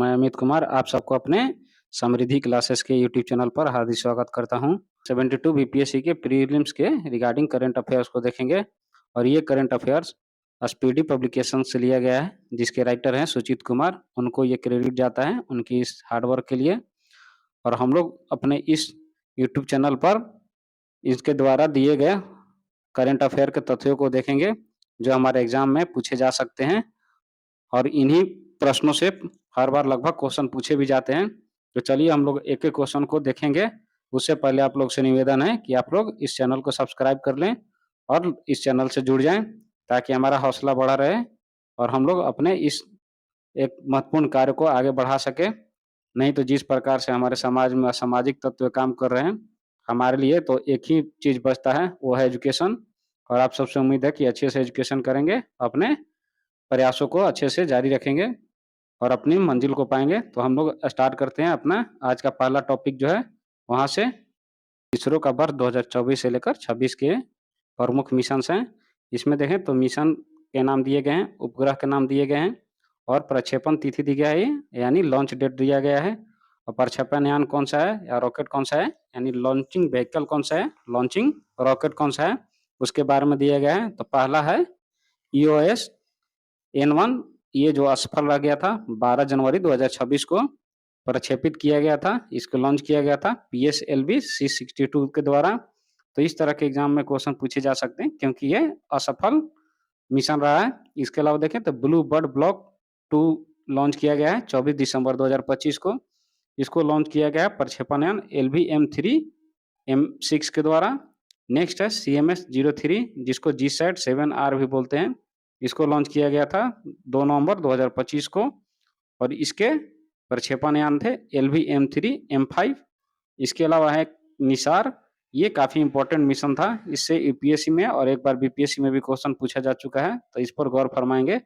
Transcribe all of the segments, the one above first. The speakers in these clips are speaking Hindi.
मैं अमित कुमार आप सबको अपने समृद्धि क्लासेस के यूट्यूब चैनल पर हार्दिक स्वागत करता हूं। 72 बीपीएससी के प्रीलिम्स के रिगार्डिंग करंट अफेयर्स को देखेंगे और ये करंट अफेयर्स स्पीडी पब्लिकेशन से लिया गया है, जिसके राइटर हैं सुचित कुमार। उनको ये क्रेडिट जाता है उनकी इस हार्डवर्क के लिए। और हम लोग अपने इस यूट्यूब चैनल पर इसके द्वारा दिए गए करंट अफेयर के तथ्यों को देखेंगे जो हमारे एग्जाम में पूछे जा सकते हैं, और इन्हीं प्रश्नों से हर बार लगभग क्वेश्चन पूछे भी जाते हैं। तो चलिए हम लोग एक एक क्वेश्चन को देखेंगे। उससे पहले आप लोग से निवेदन है कि आप लोग इस चैनल को सब्सक्राइब कर लें और इस चैनल से जुड़ जाएं, ताकि हमारा हौसला बढ़ा रहे और हम लोग अपने इस एक महत्वपूर्ण कार्य को आगे बढ़ा सके। नहीं तो जिस प्रकार से हमारे समाज में असामाजिक तत्व काम कर रहे हैं, हमारे लिए तो एक ही चीज बचता है, वो है एजुकेशन। और आप सबसे उम्मीद है कि अच्छे से एजुकेशन करेंगे, अपने प्रयासों को अच्छे से जारी रखेंगे और अपनी मंजिल को पाएंगे। तो हम लोग स्टार्ट करते हैं अपना आज का पहला टॉपिक जो है वहां से। इसरो का वर्ष 2024 से लेकर 26 के प्रमुख मिशन हैं। इसमें देखें तो मिशन के नाम दिए गए हैं, उपग्रह के नाम दिए गए हैं और प्रक्षेपण तिथि दी गई है, यानी लॉन्च डेट दिया गया है। और प्रक्षेपण यान कौन सा है या रॉकेट कौन सा है, यानी लॉन्चिंग व्हीकल कौन सा है, लॉन्चिंग रॉकेट कौन सा है, उसके बारे में दिया गया है। तो पहला है ईओएस N1। ये जो असफल रह गया था 12 जनवरी 2026 को प्रक्षेपित किया गया था, इसको लॉन्च किया गया था PSLV C62 के द्वारा। तो इस तरह के एग्जाम में क्वेश्चन पूछे जा सकते हैं क्योंकि ये असफल मिशन रहा है। इसके अलावा देखें तो ब्लू बर्ड ब्लॉक 2 लॉन्च किया गया है 24 दिसंबर 2025 को। इसको लॉन्च किया गया है प्रक्षेपण यान LV-M3M6 के द्वारा। नेक्स्ट है CMS-03, जिसको GSAT-7R भी बोलते हैं। इसको लॉन्च किया गया था 2 नवंबर 2025 को और इसके प्रक्षेपण यान थे LV-M3M5। इसके अलावा है निसार। ये काफी इंपॉर्टेंट मिशन था, इससे यूपीएससी में और एक बार बीपीएससी में भी क्वेश्चन पूछा जा चुका है, तो इस पर गौर फरमाएंगे।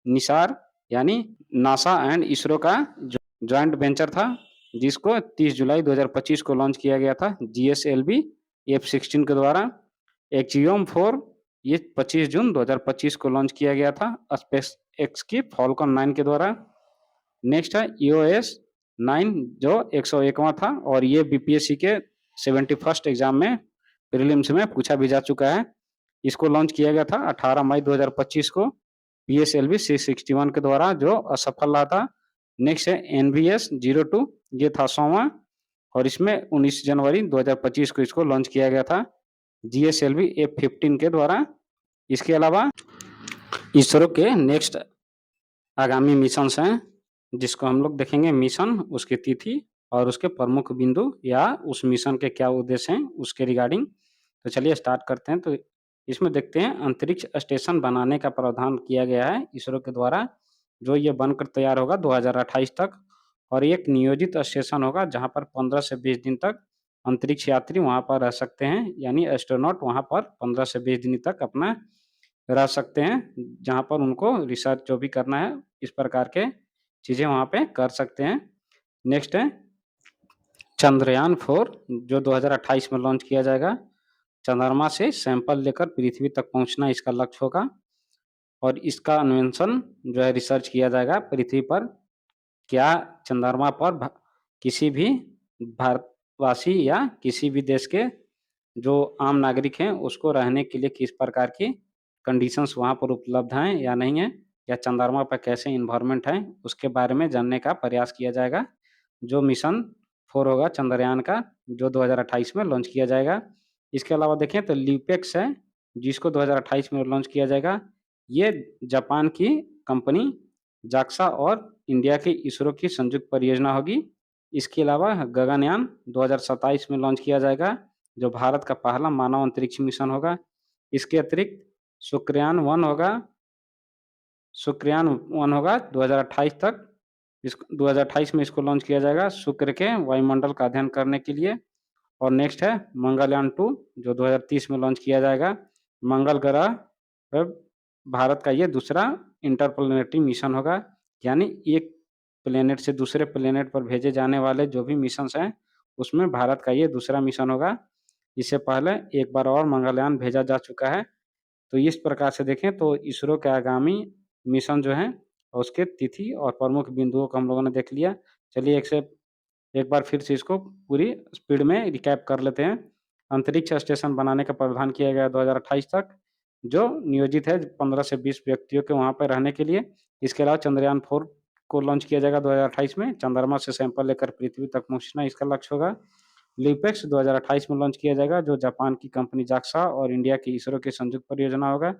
निसार यानी नासा एंड इसरो का ज्वाइंट वेंचर था, जिसको 30 जुलाई 2025 को लॉन्च किया गया था GSLV F-16 के द्वारा। एक्जियोम 4 ये 25 जून 2025 को लॉन्च किया गया था स्पेस एक्स की फॉल्कन 9 के द्वारा। नेक्स्ट है EOS 9 जो 101वां था और ये बीपीएससी के 71st एग्जाम में प्रीलिम्स में पूछा भी जा चुका है। इसको लॉन्च किया गया था 18 मई 2025 को PSLV C61 के द्वारा, जो असफल रहा था। नेक्स्ट है NVS 02, ये था 100वां और इसमें 19 जनवरी 2025 को इसको लॉन्च किया गया था GSLV F-15 के द्वारा। इसके अलावा इसरो के नेक्स्ट आगामी मिशन हैं, जिसको हम लोग देखेंगे मिशन, उसकी तिथि और उसके प्रमुख बिंदु या उस मिशन के क्या उद्देश्य हैं उसके रिगार्डिंग। तो चलिए स्टार्ट करते हैं। तो इसमें देखते हैं अंतरिक्ष स्टेशन बनाने का प्रावधान किया गया है इसरो के द्वारा, जो ये बनकर तैयार होगा 2028 तक। और एक नियोजित स्टेशन होगा जहां पर 15 से 20 दिन तक अंतरिक्ष यात्री वहां पर रह सकते हैं, यानी एस्ट्रोनॉट वहां पर 15 से 20 दिन तक अपना रह सकते हैं, जहां पर उनको रिसर्च जो भी करना है इस प्रकार के चीजें वहां पे कर सकते हैं। नेक्स्ट है चंद्रयान 4, जो 2028 में लॉन्च किया जाएगा। चंद्रमा से सैंपल लेकर पृथ्वी तक पहुंचना इसका लक्ष्य होगा और इसका अन्वेषण जो है रिसर्च किया जाएगा पृथ्वी पर। क्या चंद्रमा पर किसी भी भारतवासी या किसी भी देश के जो आम नागरिक हैं उसको रहने के लिए किस प्रकार की कंडीशंस वहाँ पर उपलब्ध हैं या नहीं है, या चंद्रमा पर कैसे इन्वायरमेंट है, उसके बारे में जानने का प्रयास किया जाएगा। जो मिशन 4 होगा चंद्रयान का, जो 2028 में लॉन्च किया जाएगा। इसके अलावा देखें तो ल्यूपेक्स है, जिसको 2028 में लॉन्च किया जाएगा। ये जापान की कंपनी जाक्सा और इंडिया की इसरो की संयुक्त परियोजना होगी। इसके अलावा गगनयान 2027 में लॉन्च किया जाएगा, जो भारत का पहला मानव अंतरिक्ष मिशन होगा। इसके अतिरिक्त शुक्रयान 1 होगा 2028 तक। 2028 में इसको लॉन्च किया जाएगा शुक्र के वायुमंडल का अध्ययन करने के लिए। और नेक्स्ट है मंगलयान 2, जो 2030 में लॉन्च किया जाएगा। मंगल ग्रह पर भारत का ये दूसरा इंटरप्लेनेटरी मिशन होगा, यानी एक प्लेनेट से दूसरे प्लेनेट पर भेजे जाने वाले जो भी मिशन हैं उसमें भारत का ये दूसरा मिशन होगा। इससे पहले एक बार और मंगलयान भेजा जा चुका है। तो इस प्रकार से देखें तो इसरो के आगामी मिशन जो है और उसके तिथि और प्रमुख बिंदुओं को हम लोगों ने देख लिया। चलिए एक बार फिर से इसको पूरी स्पीड में रिकैप कर लेते हैं। अंतरिक्ष स्टेशन बनाने का प्रावधान किया गया 2028 तक, जो नियोजित है 15 से 20 व्यक्तियों के वहाँ पे रहने के लिए। इसके अलावा चंद्रयान 4 को लॉन्च किया जाएगा 2028 में, चंद्रमा से सैंपल लेकर पृथ्वी तक पहुँचना इसका लक्ष्य होगा। लिपेक्स 2028 में लॉन्च किया जाएगा, जो जापान की कंपनी जाक्सा और इंडिया की इसरो की संयुक्त परियोजना होगा।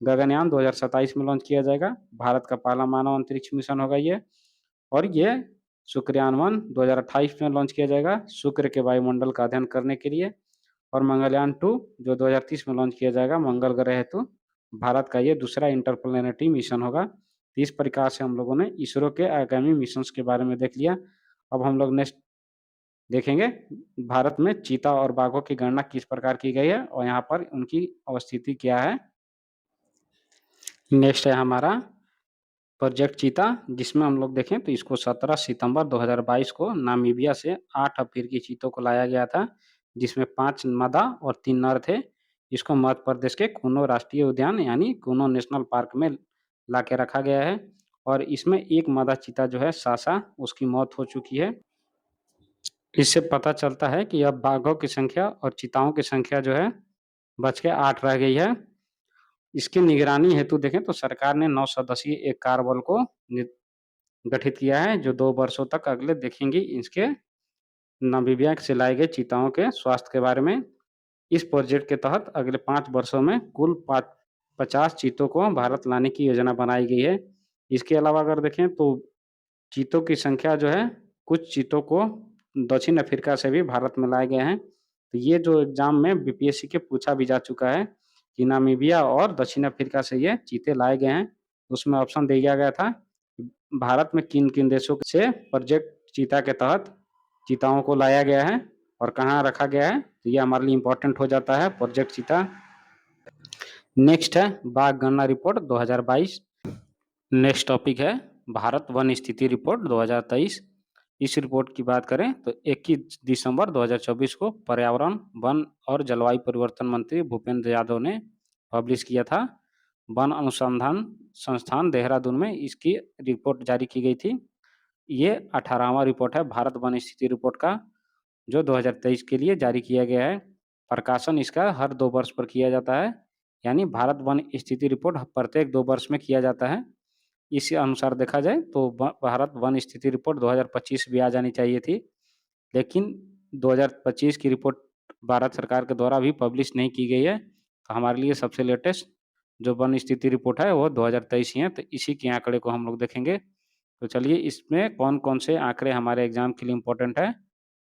गगनयान 2027 में लॉन्च किया जाएगा, भारत का पहला मानव अंतरिक्ष मिशन होगा ये। और ये शुक्रयान-1 2028 में लॉन्च किया जाएगा, शुक्र के वायुमंडल का अध्ययन करने के लिए। और मंगलयान-2 जो 2030 में लॉन्च किया जाएगा, मंगल ग्रह हेतु भारत का ये दूसरा इंटरप्लैनेटरी मिशन होगा। तो इस प्रकार से हम लोगों ने इसरो के आगामी मिशंस के बारे में देख लिया। अब हम लोग नेक्स्ट देखेंगे भारत में चीता और बाघों की गणना किस प्रकार की गई है और यहाँ पर उनकी अवस्थिति क्या है। नेक्स्ट है हमारा प्रोजेक्ट चीता, जिसमें हम लोग देखें तो इसको 17 सितंबर 2022 को नामीबिया से 8 अफ्रीकी चीतों को लाया गया था, जिसमें 5 मादा और 3 नर थे। इसको मध्य प्रदेश के कुनो राष्ट्रीय उद्यान यानी कुनो नेशनल पार्क में ला के रखा गया है। और इसमें एक मादा चीता जो है सासा, उसकी मौत हो चुकी है। इससे पता चलता है कि अब बाघों की संख्या और चीताओं की संख्या जो है बच के 8 रह गई है। इसकी निगरानी हेतु देखें तो सरकार ने 9 सदस्यीय एक कार्यबल को गठित किया है, जो 2 वर्षों तक अगले देखेंगी इसके नामीबिया से लाए गए चीताओं के स्वास्थ्य के बारे में। इस प्रोजेक्ट के तहत अगले 5 वर्षों में कुल 50 चीतों को भारत लाने की योजना बनाई गई है। इसके अलावा अगर देखें तो चीतों की संख्या जो है, कुछ चीतों को दक्षिण अफ्रीका से भी भारत में लाए गए हैं। तो ये जो एग्जाम में बीपीएससी के पूछा भी जा चुका है कि नामीबिया और दक्षिण अफ्रीका से ये चीते लाए गए हैं। उसमें ऑप्शन दिया गया था भारत में किन-किन देशों से प्रोजेक्ट चीता के तहत चीताओं को लाया गया है और कहाँ रखा गया है। तो ये हमारे लिए इम्पोर्टेंट हो जाता है प्रोजेक्ट चीता। नेक्स्ट है बाघ गणना रिपोर्ट 2022। नेक्स्ट टॉपिक है भारत वन स्थिति रिपोर्ट 2023। इस रिपोर्ट की बात करें तो 21 दिसंबर 2024 को पर्यावरण, वन और जलवायु परिवर्तन मंत्री भूपेंद्र यादव ने पब्लिश किया था। वन अनुसंधान संस्थान देहरादून में इसकी रिपोर्ट जारी की गई थी। ये 18वां रिपोर्ट है भारत वन स्थिति रिपोर्ट का, जो 2023 के लिए जारी किया गया है। प्रकाशन इसका हर 2 वर्ष पर किया जाता है, यानी भारत वन स्थिति रिपोर्ट प्रत्येक 2 वर्ष में किया जाता है। इसी अनुसार देखा जाए तो भारत वन स्थिति रिपोर्ट 2025 भी आ जानी चाहिए थी, लेकिन 2025 की रिपोर्ट भारत सरकार के द्वारा भी पब्लिश नहीं की गई है। तो हमारे लिए सबसे लेटेस्ट जो वन स्थिति रिपोर्ट है वो 2023 ही है, तो इसी के आंकड़े को हम लोग देखेंगे। तो चलिए इसमें कौन-कौन से आंकड़े हमारे एग्जाम के लिए इम्पोर्टेंट है,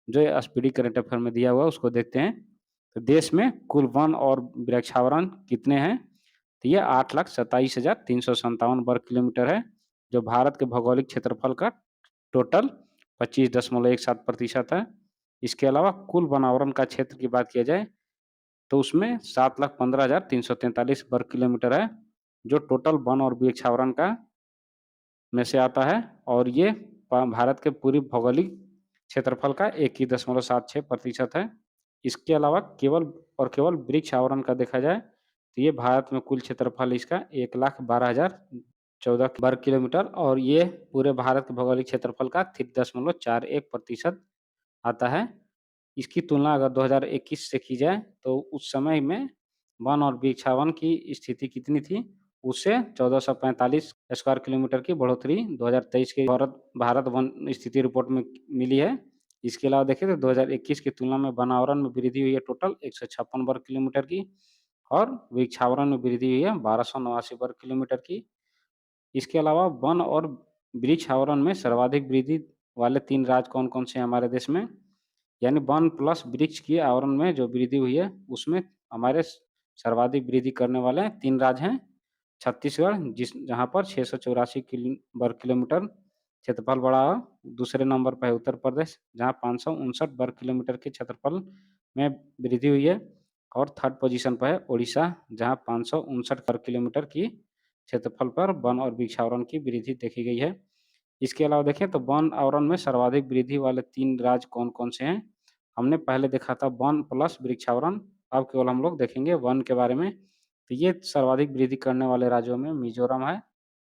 जो एसपीडी करंट अफेयर में दिया हुआ है उसको देखते हैं। तो देश में कुल वन और वृक्षावरण कितने हैं? तो ये 8,27,357 वर्ग किलोमीटर है, जो भारत के भौगोलिक क्षेत्रफल का टोटल 25.17% है। इसके अलावा कुल वनावरण का क्षेत्र की बात किया जाए तो उसमें 7,15,343 वर्ग किलोमीटर है, जो टोटल वन और वृक्षावरण का में से आता है। और ये भारत के पूरी भौगोलिक क्षेत्रफल का 21.76% है। इसके अलावा केवल वृक्ष आवरण का देखा जाए तो ये भारत में कुल क्षेत्रफल इसका 1,12,014 वर्ग किलोमीटर और ये पूरे भारत के भौगोलिक क्षेत्रफल का 3.41% आता है। इसकी तुलना अगर 2021 से की जाए तो उस समय में वन और वृक्षावन की स्थिति कितनी थी, उससे 1445 स्क्वायर किलोमीटर की बढ़ोतरी 2023 के भारत वन स्थिति रिपोर्ट में मिली है। इसके अलावा देखें तो 2021 की तुलना में वनावरण में वृद्धि हुई है टोटल 156 वर्ग किलोमीटर की और वृक्षावरण में वृद्धि हुई है 1289 वर्ग किलोमीटर की। इसके अलावा वन और वृक्ष आवरण में सर्वाधिक वृद्धि वाले 3 राज्य कौन-कौन से हैं हमारे देश में? यानी वन प्लस वृक्ष की आवरण में जो वृद्धि हुई है, उसमें हमारे सर्वाधिक वृद्धि करने वाले 3 राज्य हैं। छत्तीसगढ़ जहाँ पर 684 वर्ग किलोमीटर क्षेत्रफल बढ़ा है। दूसरे नंबर पर है उत्तर प्रदेश, जहाँ 559 वर्ग किलोमीटर के क्षेत्रफल में वृद्धि हुई है। और थर्ड पोजीशन पर है ओडिशा, जहाँ 559 वर्ग किलोमीटर की क्षेत्रफल पर वन और वृक्षावरण की वृद्धि देखी गई है। इसके अलावा देखें तो वन आवरण में सर्वाधिक वृद्धि वाले 3 राज्य कौन-कौन से हैं? हमने पहले देखा था वन प्लस वृक्षावरण, अब केवल हम लोग देखेंगे वन के बारे में। तो ये सर्वाधिक वृद्धि करने वाले राज्यों में मिज़ोरम है,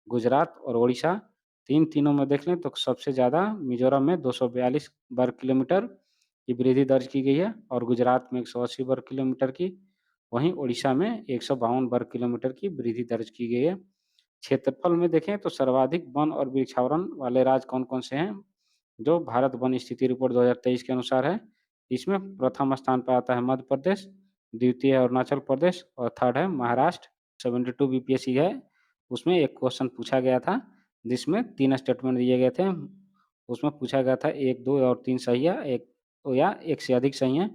गुजरात और ओडिशा। तीनों में देख लें तो सबसे ज़्यादा मिज़ोरम में 242 वर्ग किलोमीटर की वृद्धि दर्ज की गई है और गुजरात में 180 वर्ग किलोमीटर की, वहीं ओडिशा में 152 वर्ग किलोमीटर की वृद्धि दर्ज की गई है। क्षेत्रफल में देखें तो सर्वाधिक वन और वृक्षावरण वाले राज्य कौन-कौन से हैं? जो भारत वन स्थिति रिपोर्ट 2023 के अनुसार है। इसमें प्रथम स्थान पर आता है मध्य प्रदेश, द्वितीय है अरुणाचल प्रदेश और थर्ड है महाराष्ट्र। 72 बीपीएससी है, उसमें एक क्वेश्चन पूछा गया था, जिसमें 3 स्टेटमेंट दिए गए थे। उसमें पूछा गया था 1, 2 और 3 सही है, 1 से अधिक सही है।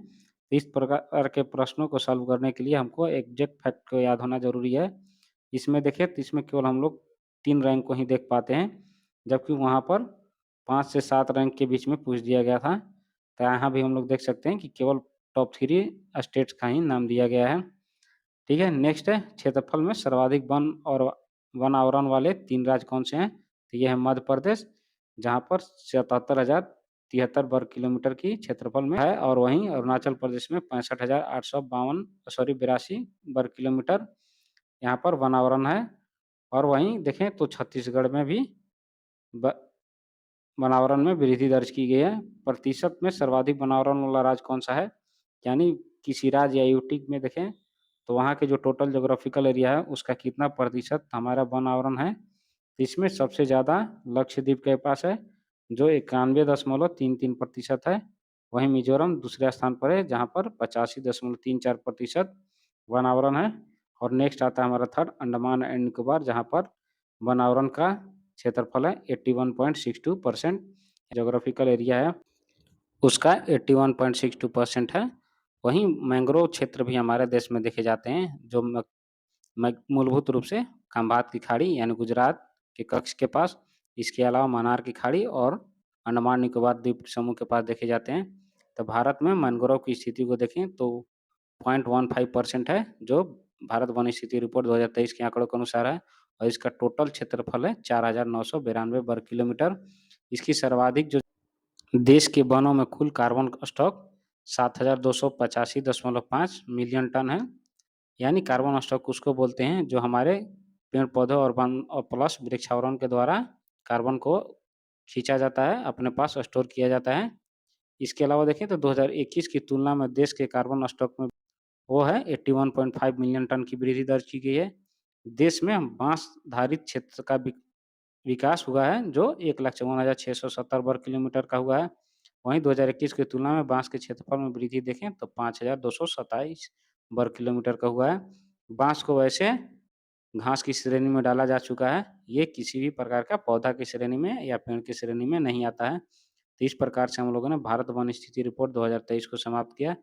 इस प्रकार के प्रश्नों को सॉल्व करने के लिए हमको एग्जैक्ट फैक्ट को याद होना ज़रूरी है। इसमें देखिए तो इसमें केवल हम लोग 3 रैंक को ही देख पाते हैं, जबकि वहाँ पर 5 से 7 रैंक के बीच में पूछ दिया गया था। तो यहाँ भी हम लोग देख सकते हैं कि केवल टॉप 3 स्टेट्स का ही नाम दिया गया है। ठीक है, नेक्स्ट है क्षेत्रफल में सर्वाधिक वन और वन आवरण वाले 3 राज्य कौन से हैं? तो ये है मध्य प्रदेश, जहाँ पर 77,073 वर्ग किलोमीटर की क्षेत्रफल में है और वहीं अरुणाचल प्रदेश में 82 वर्ग किलोमीटर यहाँ पर वन आवरण है और वहीं देखें तो छत्तीसगढ़ में भी ब वनावरण में वृद्धि दर्ज की गई है। प्रतिशत में सर्वाधिक वनावरण वाला राज्य कौन-सा है? यानी किसी राज्य या यूटी में देखें, तो वहाँ के जो टोटल ज्योग्राफिकल एरिया है, उसका कितना प्रतिशत हमारा वन आवरण है? इसमें सबसे ज़्यादा लक्षद्वीप के पास है, जो 91.33% है। वहीं मिज़ोरम दूसरे स्थान पर है, जहाँ पर 85.34% वन आवरण है और नेक्स्ट आता है हमारा थर्ड अंडमान एंड निकोबार, जहाँ पर वन आवरण का क्षेत्रफल है 81.62%। ज्योग्राफिकल एरिया है उसका 81.62% है। वहीं मैंग्रोव क्षेत्र भी हमारे देश में देखे जाते हैं, जो मूलभूत रूप से खंभात की खाड़ी यानी गुजरात के कच्छ के पास, इसके अलावा मन्नार की खाड़ी और अंडमान निकोबार द्वीप समूह के पास देखे जाते हैं। तो भारत में मैंग्रोव की स्थिति को देखें तो 0.15% है, जो भारत वन स्थिति रिपोर्ट 2023 के आंकड़ों के अनुसार है और इसका टोटल क्षेत्रफल है 4,992 वर्ग किलोमीटर। इसकी सर्वाधिक जो देश के वनों में कुल कार्बन स्टॉक 7,285.5 मिलियन टन है। यानी कार्बन स्टॉक उसको बोलते हैं जो हमारे पेड़ पौधों और वन और प्लस वृक्षावरण के द्वारा कार्बन को खींचा जाता है, अपने पास स्टोर किया जाता है। इसके अलावा देखें तो 2021 की तुलना में देश के कार्बन स्टॉक में वो है 81.5 मिलियन टन की वृद्धि दर्ज की गई है। देश में बांस धारित क्षेत्र का विकास हुआ है, जो 1,54,670 वर्ग किलोमीटर का हुआ है। वहीं 2021 की तुलना में बांस के क्षेत्रफल में वृद्धि देखें तो 5,227 वर्ग किलोमीटर का हुआ है। बांस को वैसे घास की श्रेणी में डाला जा चुका है, ये किसी भी प्रकार का पौधा की श्रेणी में या पेड़ की श्रेणी में नहीं आता है। तो इस प्रकार से हम लोगों ने भारत वन स्थिति रिपोर्ट 2023 को समाप्त किया।